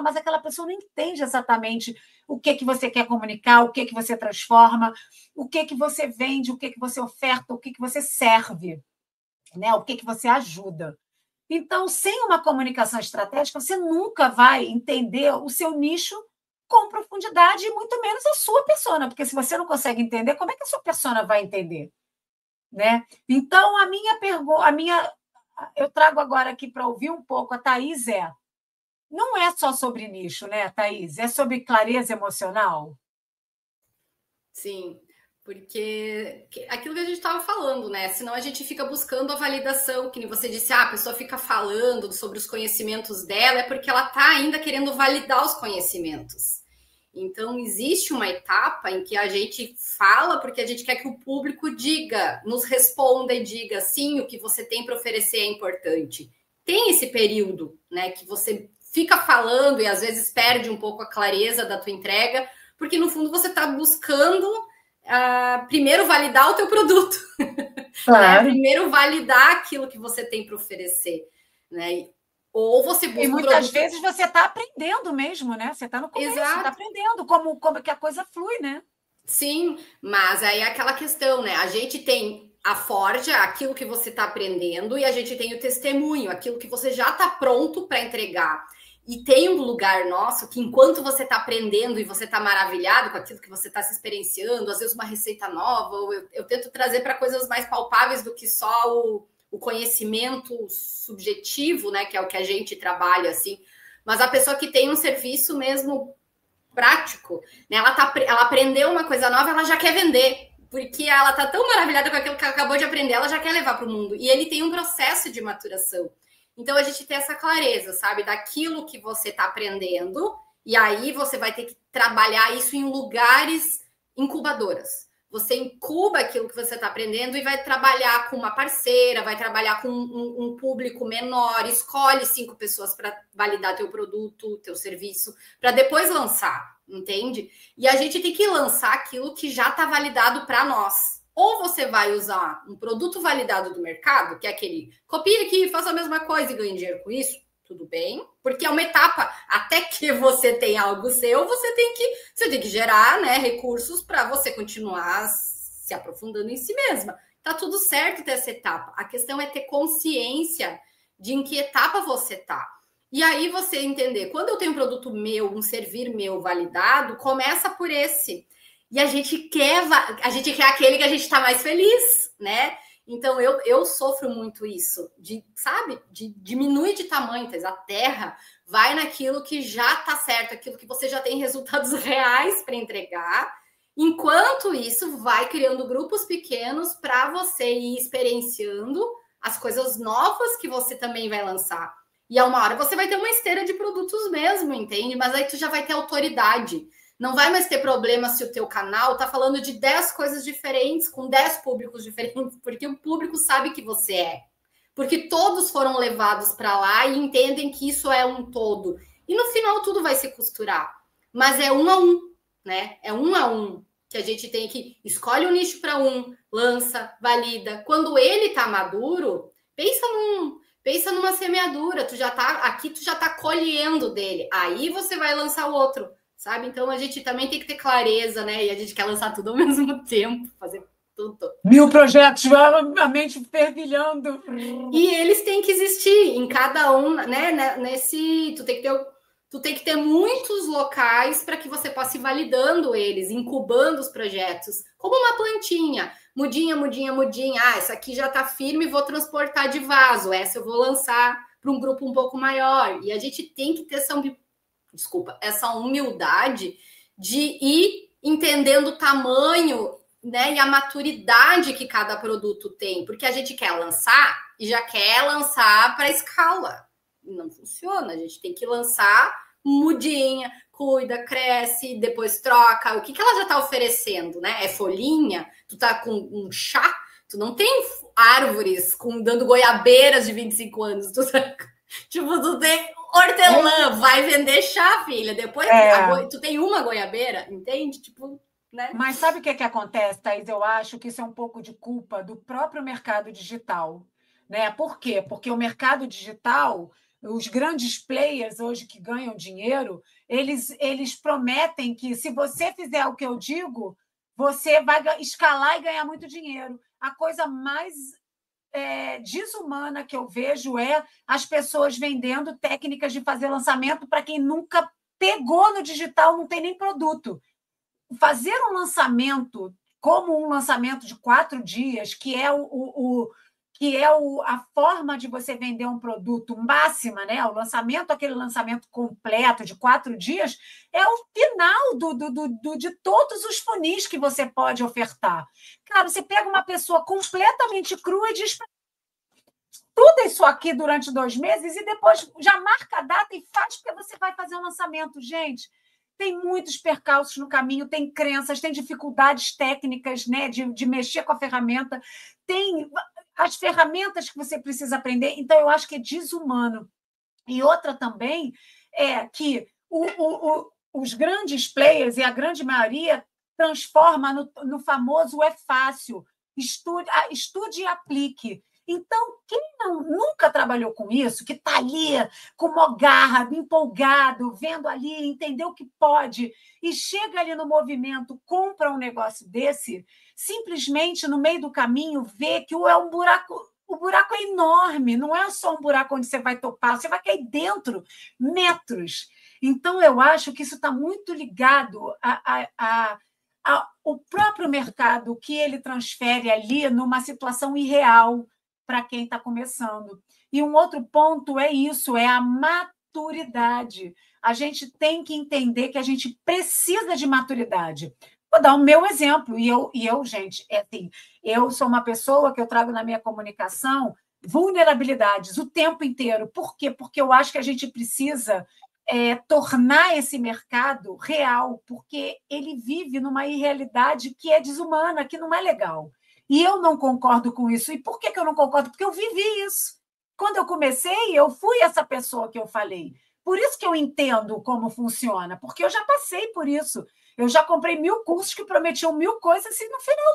mas aquela pessoa não entende exatamente o que você quer comunicar, o que você transforma, o que você vende, o que você oferta, o que você serve, né? O que você ajuda. Então, sem uma comunicação estratégica, você nunca vai entender o seu nicho com profundidade e muito menos a sua persona, porque se você não consegue entender, como é que a sua persona vai entender? Né? Então, a minha pergunta, eu trago agora aqui para ouvir um pouco a Thaís não é só sobre nicho, né, Thaís? É sobre clareza emocional? Sim, porque aquilo que a gente estava falando, né? Senão a gente fica buscando a validação, que nem você disse, a pessoa fica falando sobre os conhecimentos dela, é porque ela está ainda querendo validar os conhecimentos. Então, existe uma etapa em que a gente fala porque a gente quer que o público diga, nos responda e diga, sim, o que você tem para oferecer é importante. Tem esse período, né, que você fica falando e às vezes perde um pouco a clareza da tua entrega, porque no fundo você está buscando primeiro validar o teu produto, claro. Né? Primeiro validar aquilo que você tem para oferecer, né? Ou você busca e muitas vezes você está aprendendo mesmo, né? Você está no começo, está aprendendo como que a coisa flui, né? Sim, mas aí é aquela questão, né? A gente tem a forja, aquilo que você está aprendendo, e a gente tem o testemunho, aquilo que você já está pronto para entregar. E tem um lugar nosso que, enquanto você está aprendendo e você está maravilhado com aquilo que você está se experienciando, às vezes uma receita nova, ou eu tento trazer para coisas mais palpáveis do que só o conhecimento subjetivo, né? Que é o que a gente trabalha, assim. Mas a pessoa que tem um serviço mesmo prático, né? Ela aprendeu uma coisa nova, ela já quer vender, porque ela tá tão maravilhada com aquilo que ela acabou de aprender, ela já quer levar para o mundo. E ele tem um processo de maturação. Então, a gente tem essa clareza, sabe? Daquilo que você está aprendendo, e aí você vai ter que trabalhar isso em lugares incubadoras. Você incuba aquilo que você está aprendendo e vai trabalhar com uma parceira, vai trabalhar com um público menor, escolhe 5 pessoas para validar teu produto, teu serviço, para depois lançar, entende? E a gente tem que lançar aquilo que já está validado para nós. Ou você vai usar um produto validado do mercado, que é aquele copia aqui, faça a mesma coisa e ganhe dinheiro com isso, tudo bem, porque é uma etapa, até que você tenha algo seu, você tem que gerar, né, recursos para você continuar se aprofundando em si mesma. Tá tudo certo ter essa etapa. A questão é ter consciência de em que etapa você tá. E aí você entender, quando eu tenho um produto meu, um servir meu validado, começa por esse. E a gente quer aquele que a gente está mais feliz, né? Então eu sofro muito isso, de diminuir de tamanho, a terra vai naquilo que já está certo, aquilo que você já tem resultados reais para entregar. Enquanto isso, vai criando grupos pequenos para você ir experienciando as coisas novas que você também vai lançar. E a uma hora você vai ter uma esteira de produtos mesmo, entende? Mas aí tu já vai ter autoridade. Não vai mais ter problema se o teu canal tá falando de 10 coisas diferentes, com 10 públicos diferentes, porque o público sabe que você é. Porque todos foram levados para lá e entendem que isso é um todo. E no final tudo vai se costurar. Mas é um a um, né? É um a um que a gente tem que escolhe um nicho para um, lança, valida. Quando ele tá maduro, pensa numa semeadura, tu já tá colhendo dele. Aí você vai lançar o outro, sabe? Então a gente também tem que ter clareza, né? E a gente quer lançar tudo ao mesmo tempo, fazer tudo. 1000 projetos, a mente fervilhando. E eles têm que existir em cada um, né? Tu tem que ter muitos locais para que você possa ir validando eles, incubando os projetos, como uma plantinha. Mudinha. Ah, essa aqui já está firme, vou transportar de vaso. Essa eu vou lançar para um grupo um pouco maior. E a gente tem que ter essa humildade de ir entendendo o tamanho, né, e a maturidade que cada produto tem. Porque a gente quer lançar e já quer lançar para escala. Não funciona. A gente tem que lançar mudinha, cuida, cresce, depois troca. O que ela já está oferecendo, né? É folhinha? Tu tá com um chá? Tu não tem árvores dando goiabeiras de 25 anos. Tu tem hortelã, vai vender chá, filha. Depois tu tem uma goiabeira, entende? Né? Mas sabe o que acontece, Thaís? Eu acho que isso é um pouco de culpa do próprio mercado digital, né? Por quê? Porque o mercado digital, os grandes players hoje que ganham dinheiro, eles prometem que se você fizer o que eu digo, você vai escalar e ganhar muito dinheiro. A coisa mais desumana que eu vejo é as pessoas vendendo técnicas de fazer lançamento para quem nunca pegou no digital, não tem nem produto. Fazer um lançamento como um lançamento de 4 dias, que é a forma de você vender um produto máxima, né? O lançamento, aquele lançamento completo de 4 dias, é o final de todos os funis que você pode ofertar. Cara, você pega uma pessoa completamente crua e diz: estuda isso aqui durante 2 meses e depois já marca a data e faz, porque você vai fazer um lançamento. Gente, tem muitos percalços no caminho, tem crenças, tem dificuldades técnicas, né, de mexer com a ferramenta, tem as ferramentas que você precisa aprender. Então, eu acho que é desumano. E outra também é que os grandes players, e a grande maioria, transforma no famoso é fácil, estude e aplique. Então, quem nunca trabalhou com isso, que está ali com uma garra, empolgado, vendo ali, entendeu o que pode, e chega ali no movimento, compra um negócio desse, simplesmente no meio do caminho vê que o buraco é enorme, não é só um buraco onde você vai topar, você vai cair dentro metros. Então, eu acho que isso está muito ligado ao próprio mercado, que ele transfere ali numa situação irreal para quem está começando. E um outro ponto é isso, é a maturidade. A gente tem que entender que a gente precisa de maturidade. Vou dar o meu exemplo. E eu gente, eu sou uma pessoa que eu trago na minha comunicação vulnerabilidades o tempo inteiro. Por quê? Porque eu acho que a gente precisa tornar esse mercado real, porque ele vive numa irrealidade que é desumana, que não é legal. E eu não concordo com isso. E por que eu não concordo? Porque eu vivi isso. Quando eu comecei, eu fui essa pessoa que eu falei. Por isso que eu entendo como funciona, porque eu já passei por isso. Eu já comprei 1000 cursos que prometiam 1000 coisas e no final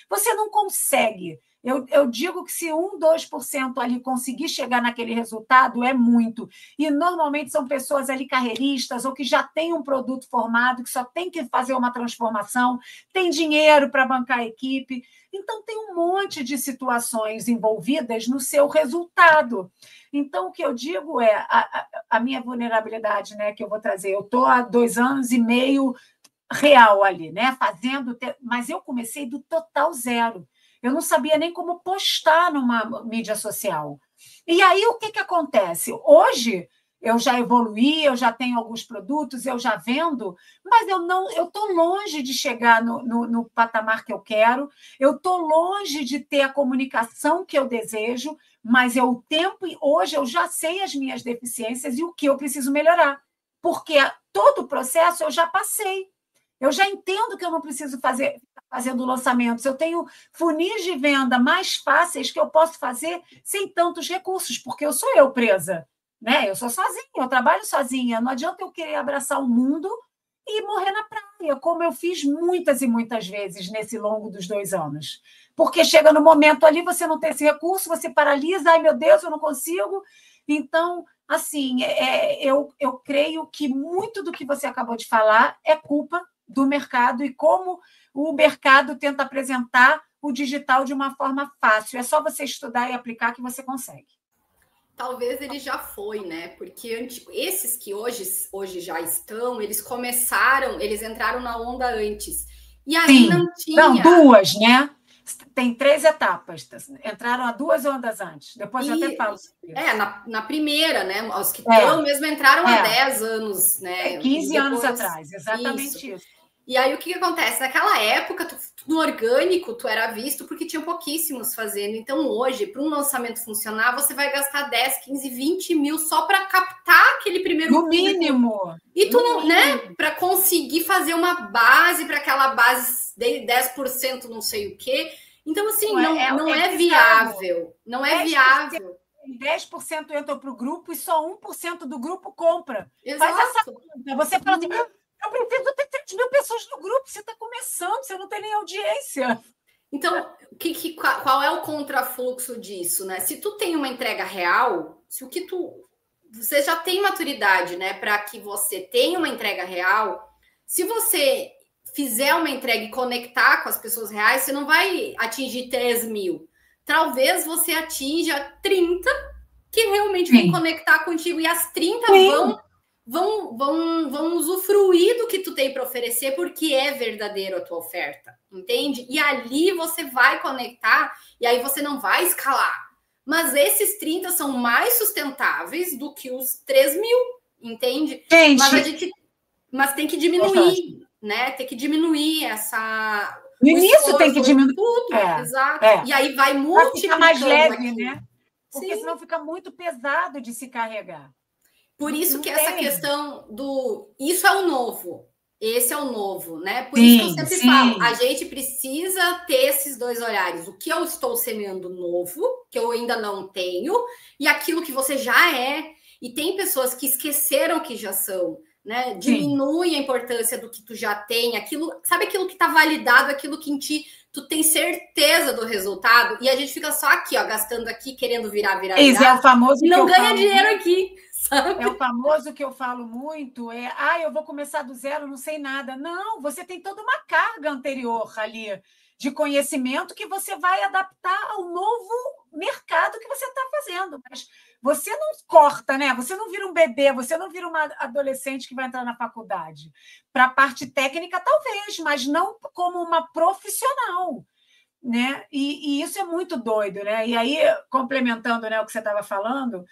você não consegue. Eu digo que se 1, 2% ali conseguir chegar naquele resultado é muito. E normalmente são pessoas ali carreiristas ou que já têm um produto formado, que só tem que fazer uma transformação, tem dinheiro para bancar a equipe. Então, tem um monte de situações envolvidas no seu resultado. Então, o que eu digo é a minha vulnerabilidade, né, que eu vou trazer. Eu estou há 2 anos e meio real ali, né, fazendo, mas eu comecei do total zero. Eu não sabia nem como postar numa mídia social. E aí, o que acontece? Hoje, eu já evoluí, eu já tenho alguns produtos, eu já vendo, mas eu estou longe de chegar no patamar que eu quero, eu estou longe de ter a comunicação que eu desejo, mas hoje eu já sei as minhas deficiências e o que eu preciso melhorar, porque todo o processo eu já passei. Eu já entendo que eu não preciso fazendo lançamentos. Eu tenho funis de venda mais fáceis que eu posso fazer sem tantos recursos, porque eu sou eu presa, né? Eu sou sozinha, eu trabalho sozinha. Não adianta eu querer abraçar o mundo e morrer na praia, como eu fiz muitas e muitas vezes nesse longo dos 2 anos. Porque chega no momento ali, você não tem esse recurso, você paralisa, ai meu Deus, eu não consigo. Então, assim, eu creio que muito do que você acabou de falar é culpa do mercado e como o mercado tenta apresentar o digital de uma forma fácil. É só você estudar e aplicar que você consegue. Talvez ele já foi, né? Porque esses que hoje já estão, eles entraram na onda antes. E aí Sim. não tinha. Não, 2, né? Tem 3 etapas. Entraram a 2 ondas antes. Depois eu até falo sobre isso. Na primeira, né? Os que estão mesmo entraram há 10 anos, né? 15 anos atrás, exatamente isso. E aí, o que acontece? Naquela época, no orgânico, tu era visto porque tinha pouquíssimos fazendo. Então, hoje, para um lançamento funcionar, você vai gastar 10, 15, 20 mil só para captar aquele primeiro no mínimo. E tu não, né? Para conseguir fazer uma base para aquela base de 10% não sei o quê. Então, assim, não é viável. Não é viável. 10% entra para o grupo e só 1% do grupo compra. Exato. Faz essa conta. Você fala assim, eu preciso ter 3 mil pessoas no grupo, você está começando, você não tem nem audiência. Então, qual é o contrafluxo disso, né? Se tu tem uma entrega real, você já tem maturidade, né? Para que você tenha uma entrega real, se você fizer uma entrega e conectar com as pessoas reais, você não vai atingir 3 mil. Talvez você atinja 30 que realmente vão conectar contigo, e as 30 vão usufruir do que tu tem para oferecer, porque é verdadeiro a tua oferta, entende? E ali você vai conectar, e aí você não vai escalar. Mas esses 30 são mais sustentáveis do que os 3 mil, entende? Mas tem que diminuir, né? Tem que diminuir essa... No início tem que diminuir tudo, exato. E aí vai multiplicando. Fica mais leve, né? Porque senão fica muito pesado de se carregar. Por isso que essa questão isso é o novo. Esse é o novo, né? Por isso que eu sempre falo, a gente precisa ter esses 2 olhares. O que eu estou semeando novo, que eu ainda não tenho, e aquilo que você já é. E tem pessoas que esqueceram que já são, né? Diminui a importância do que tu já tem, sabe aquilo que está validado, aquilo que em ti tu tem certeza do resultado, e a gente fica só aqui, ó, gastando aqui, querendo virar. É o famoso e não ganha dinheiro aqui. É o famoso que eu falo muito, eu vou começar do zero, não sei nada. Não, você tem toda uma carga anterior ali de conhecimento que você vai adaptar ao novo mercado que você está fazendo. Mas você não corta, né? Você não vira um bebê, você não vira uma adolescente que vai entrar na faculdade. Para a parte técnica, talvez, mas não como uma profissional. Né? E isso é muito doido, né? E aí, complementando, né, o que você estava falando,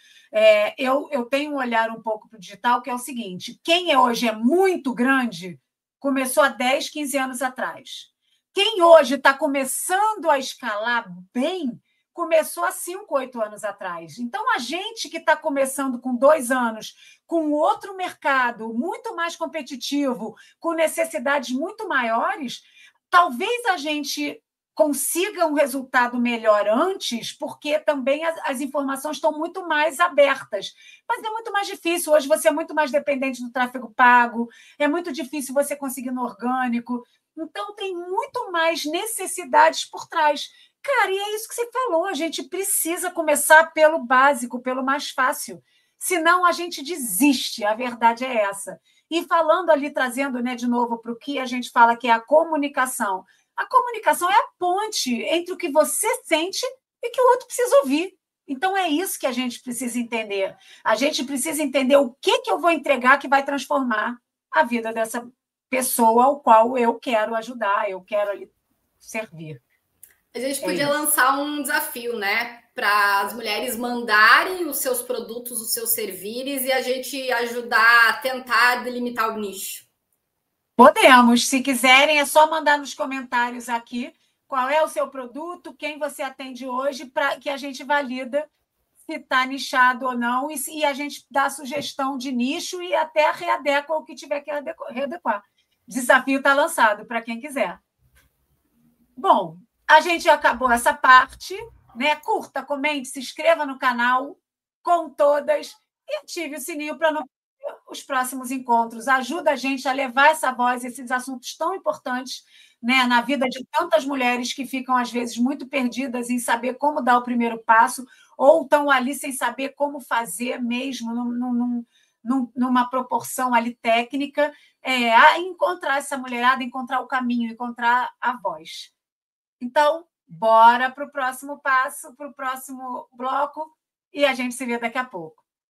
eu tenho um olhar um pouco para o digital, que é o seguinte: quem hoje é muito grande começou há 10, 15 anos atrás. Quem hoje está começando a escalar bem começou há 5, 8 anos atrás. Então, a gente que está começando com 2 anos, com outro mercado muito mais competitivo, com necessidades muito maiores, talvez a gente consiga um resultado melhor antes, porque também as informações estão muito mais abertas. Mas é muito mais difícil. Hoje você é muito mais dependente do tráfego pago, é muito difícil você conseguir no orgânico. Então, tem muito mais necessidades por trás. Cara, e é isso que você falou, a gente precisa começar pelo básico, pelo mais fácil. Senão, a gente desiste, a verdade é essa. E falando ali, trazendo, né, de novo para o que a gente fala que é a comunicação. A comunicação é a ponte entre o que você sente e o que o outro precisa ouvir. Então, é isso que a gente precisa entender. A gente precisa entender o que eu vou entregar que vai transformar a vida dessa pessoa ao qual eu quero ajudar, eu quero ali servir. A gente podia lançar um desafio, né? Para as mulheres mandarem os seus produtos, os seus servires e a gente ajudar a tentar delimitar o nicho. Podemos, se quiserem, é só mandar nos comentários aqui qual é o seu produto, quem você atende hoje, para que a gente valida se está nichado ou não, e a gente dá sugestão de nicho e até readequa o que tiver que readequar. Desafio está lançado para quem quiser. Bom, a gente acabou essa parte, né? Curta, comente, se inscreva no canal com todas e ative o sininho para não perder os próximos encontros. Ajuda a gente a levar essa voz, esses assuntos tão importantes, né, na vida de tantas mulheres que ficam, às vezes, muito perdidas em saber como dar o primeiro passo ou estão ali sem saber como fazer mesmo, numa proporção ali técnica, a encontrar essa mulherada, encontrar o caminho, encontrar a voz. Então, bora para o próximo passo, para o próximo bloco, e a gente se vê daqui a pouco.